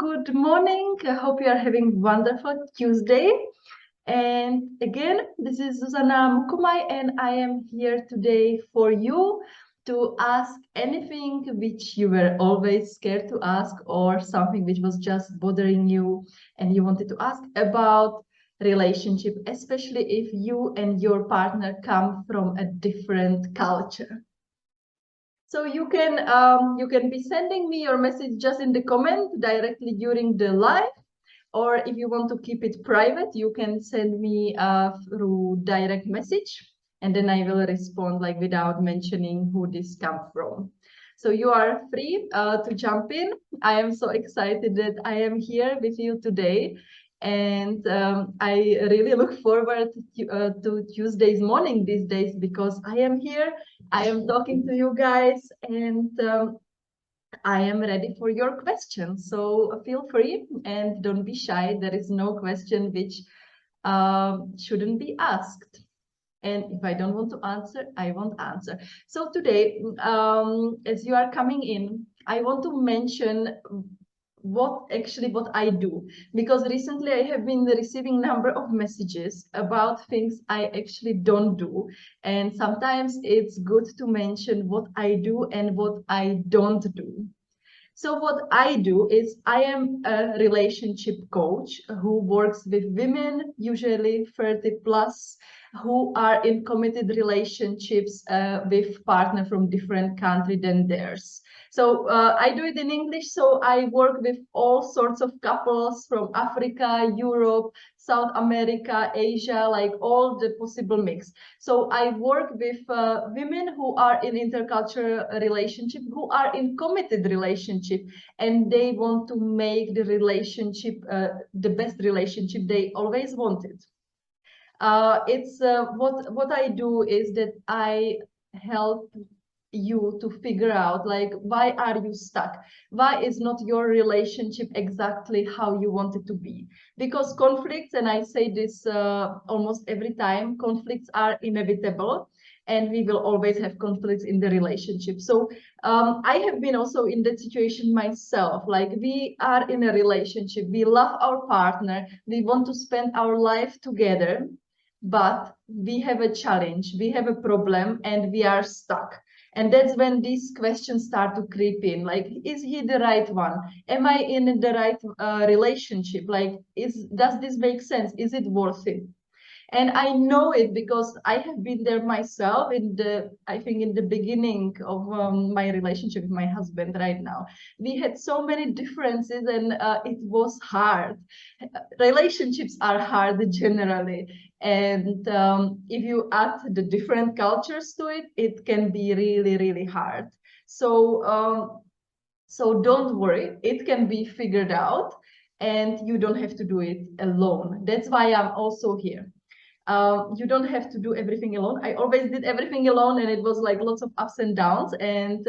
good morning. I hope you are having wonderful Tuesday. And again, this is Zuzana Mukumai, and I am here today for you to ask anything which you were always scared to ask, or something which was just bothering you and you wanted to ask about relationship, especially if you and your partner come from a different culture. So you can be sending me your message just in the comment directly during the live, or if you want to keep it private, you can send me through direct message, and then I will respond like without mentioning who this comes from. So you are free to jump in. I am so excited that I am here with you today. And I really look forward to Tuesday's morning these days, because I am here, I am talking to you guys, and I am ready for your questions. So feel free and don't be shy. There is no question which shouldn't be asked. And if I don't want to answer, I won't answer. So today, as you are coming in, I want to mention what I do, because recently I have been receiving number of messages about things I actually don't do, and sometimes it's good to mention what I do and what I don't do. So what I do is I am a relationship coach who works with women, usually 30 plus, who are in committed relationships with partner from different country than theirs. So I do it in English. So I work with all sorts of couples from Africa, Europe, South America, Asia, like all the possible mix. So I work with women who are in intercultural relationship, who are in committed relationship, and they want to make the relationship the best relationship they always wanted. It's what I do is that I help you to figure out, like, why are you stuck? Why is not your relationship exactly how you want it to be? Because conflicts, and I say this almost every time, conflicts are inevitable, and we will always have conflicts in the relationship. So I have been also in that situation myself. Like, we are in a relationship, we love our partner, we want to spend our life together, but we have a challenge, we have a problem, and we are stuck. And that's when these questions start to creep in, like, is he the right one? Am I in the right relationship? Like, does this make sense? Is it worth it? And I know it because I have been there myself I think in the beginning of my relationship with my husband right now. We had so many differences, and it was hard. Relationships are hard generally. And if you add the different cultures to it, it can be really, really hard. So, so don't worry, it can be figured out, and you don't have to do it alone. That's why I'm also here. You don't have to do everything alone. I always did everything alone, and it was like lots of ups and downs. And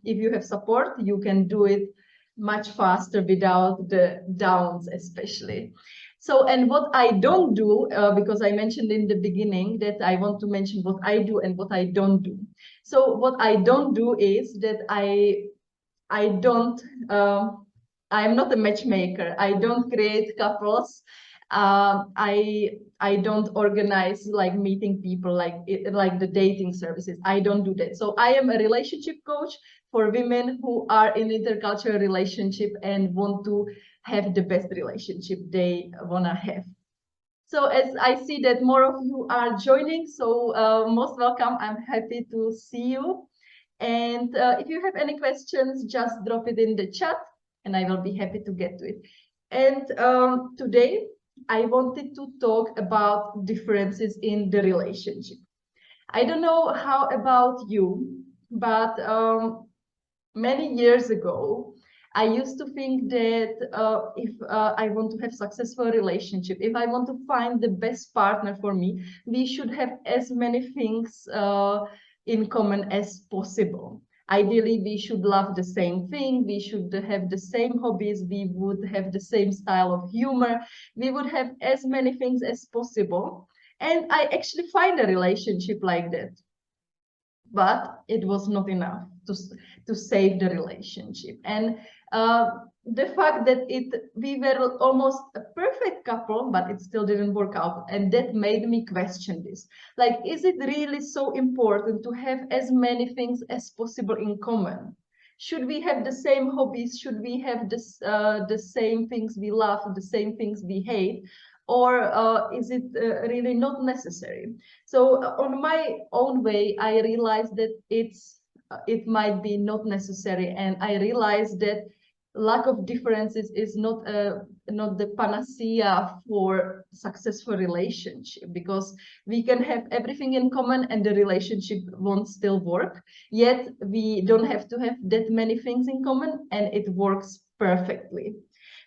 if you have support, you can do it much faster without the downs, especially. So, and what I don't do, because I mentioned in the beginning that I want to mention what I do and what I don't do. So what I don't do is that I don't, I'm not a matchmaker. I don't create couples. I don't organize like meeting people, like the dating services. I don't do that. So I am a relationship coach for women who are in intercultural relationship and want to have the best relationship they wanna have. So as I see that more of you are joining, so most welcome. I'm happy to see you. And if you have any questions, just drop it in the chat, and I will be happy to get to it. And today, I wanted to talk about differences in the relationship. I don't know how about you, but many years ago, I used to think that if I want to have successful relationship, if I want to find the best partner for me, we should have as many things in common as possible. Ideally, we should love the same thing, we should have the same hobbies, we would have the same style of humor, we would have as many things as possible. And I actually find a relationship like that. But it was not enough to save the relationship. And the fact that we were almost a perfect couple, but it still didn't work out, and that made me question this. Like, is it really so important to have as many things as possible in common? Should we have the same hobbies? Should we have the same things we love, the same things we hate? Or is it really not necessary? So on my own way, I realized that it might be not necessary, and I realized that lack of differences is not the panacea for successful relationship, because we can have everything in common and the relationship won't still work. Yet we don't have to have that many things in common and it works perfectly.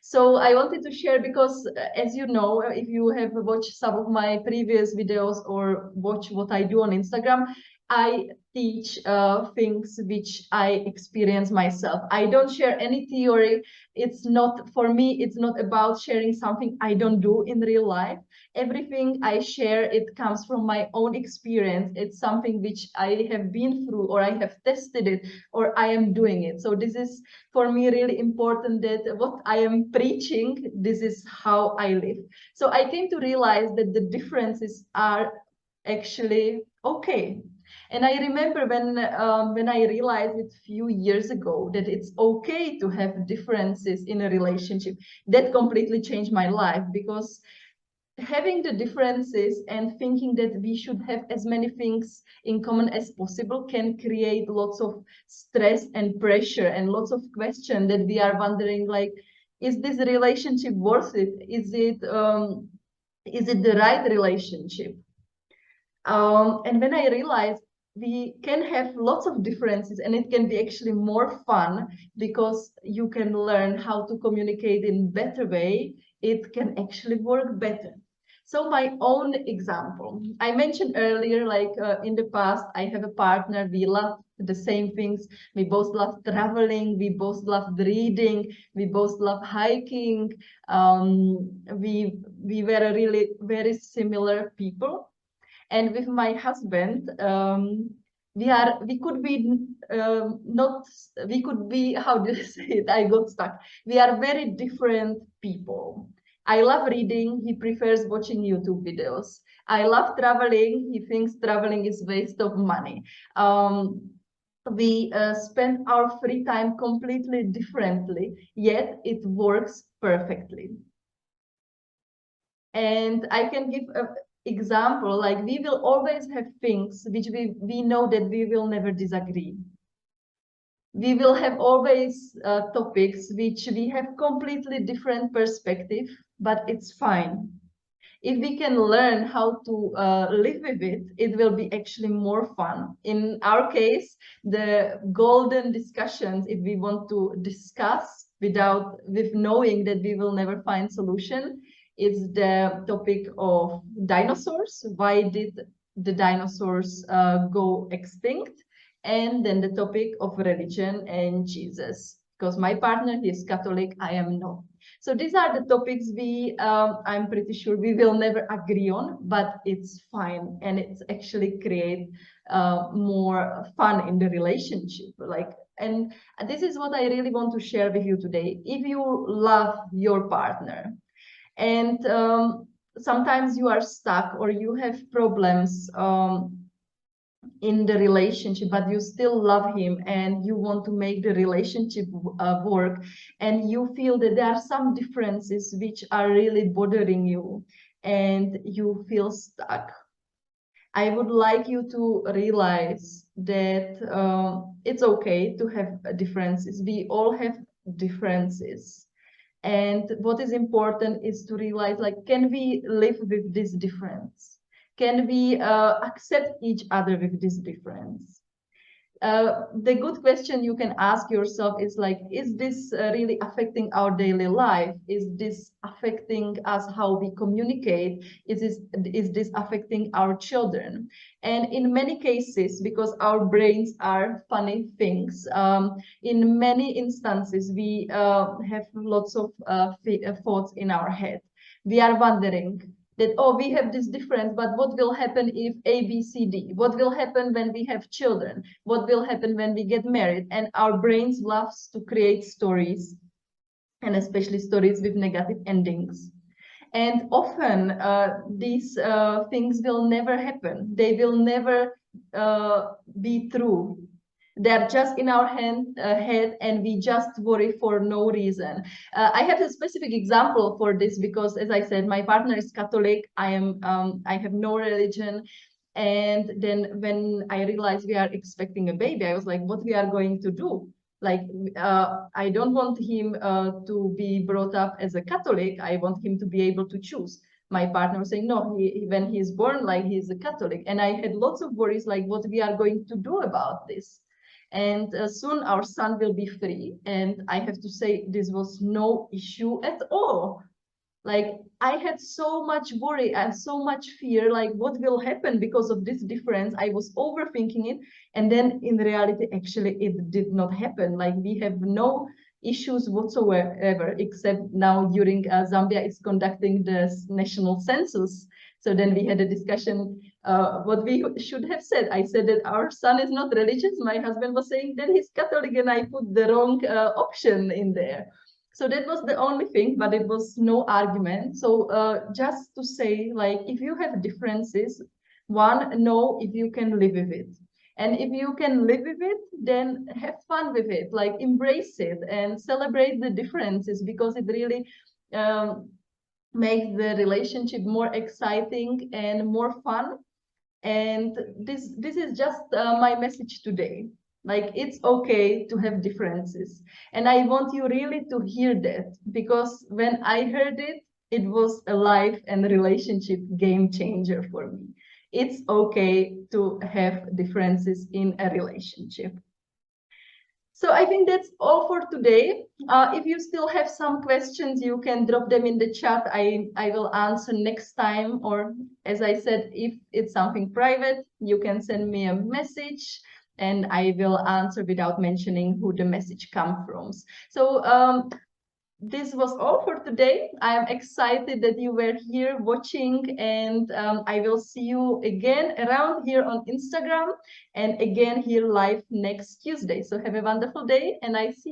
So I wanted to share because, as you know, if you have watched some of my previous videos or watch what I do on Instagram, I teach things which I experience myself. I don't share any theory. It's not, for me, it's not about sharing something I don't do in real life. Everything I share, it comes from my own experience. It's something which I have been through, or I have tested it, or I am doing it. So this is, for me, really important, that what I am preaching, this is how I live. So I came to realize that the differences are actually okay. And I remember when I realized it a few years ago that it's okay to have differences in a relationship, that completely changed my life, because having the differences and thinking that we should have as many things in common as possible can create lots of stress and pressure and lots of questions that we are wondering, like, is this relationship worth it? Is it the right relationship? And when I realized we can have lots of differences and it can be actually more fun because you can learn how to communicate in better way, it can actually work better. So my own example, I mentioned earlier, like in the past, I have a partner, we love the same things. We both love traveling, we both love reading, we both love hiking. We were really very similar people. And with my husband, we could be not, we could be, how do you say it? I got stuck. We are very different people. I love reading. He prefers watching YouTube videos. I love traveling. He thinks traveling is waste of money. We spend our free time completely differently, yet it works perfectly. And I can give an example, like we will always have things which we know that we will never disagree. We will have always topics which we have completely different perspective, but it's fine. If we can learn how to live with it, it will be actually more fun. In our case, the golden discussions, if we want to discuss with knowing that we will never find solution, is the topic of dinosaurs. Why did the dinosaurs go extinct? And then the topic of religion and Jesus. Because my partner, he is Catholic, I am not. So these are the topics I'm pretty sure we will never agree on, but it's fine. And it's actually create more fun in the relationship. And this is what I really want to share with you today. If you love your partner and sometimes you are stuck or you have problems, in the relationship, but you still love him and you want to make the relationship work, and you feel that there are some differences which are really bothering you and you feel stuck, I would like you to realize that it's okay to have differences. We all have differences. And what is important is to realize, like, can we live with this difference? Can we accept each other with this difference? The good question you can ask yourself is like, is this really affecting our daily life? Is this affecting us how we communicate? Is this affecting our children? And in many cases, because our brains are funny things, in many instances, we have lots of thoughts in our head. We are wondering, that, oh, we have this difference, but what will happen if A, B, C, D? What will happen when we have children? What will happen when we get married? And our brains loves to create stories. and especially stories with negative endings. And often these things will never happen. They will never be true. They're just in our head, and we just worry for no reason. I have a specific example for this because, as I said, my partner is Catholic. I have no religion. And then when I realized we are expecting a baby, I was like, what we are going to do? Like, I don't want him to be brought up as a Catholic. I want him to be able to choose. My partner was saying, no, when he's born, like, he's a Catholic. And I had lots of worries, like, what we are going to do about this. And soon our son will be free. And I have to say, this was no issue at all. Like, I had so much worry and so much fear, like what will happen because of this difference. I was overthinking it, and then in reality, actually, it did not happen. Like, we have no issues whatsoever, except now during Zambia is conducting the national census. So then we had a discussion what we should have said. I said that our son is not religious. My husband was saying that he's Catholic, and I put the wrong option in there. So that was the only thing, but it was no argument. So just to say, like, if you have differences, one, know if you can live with it. And if you can live with it, then have fun with it, like embrace it and celebrate the differences, because it really makes the relationship more exciting and more fun. And this is just my message today. Like, it's okay to have differences, and I want you really to hear that, because when I heard it, it was a life and relationship game changer for me. It's okay to have differences in a relationship. So I think that's all for today. If you still have some questions, you can drop them in the chat. I will answer next time. Or, as I said, if it's something private, you can send me a message and I will answer without mentioning who the message comes from. So this was all for today. I am excited that you were here watching, and I will see you again around here on Instagram and again here live next Tuesday. So have a wonderful day, and I see you.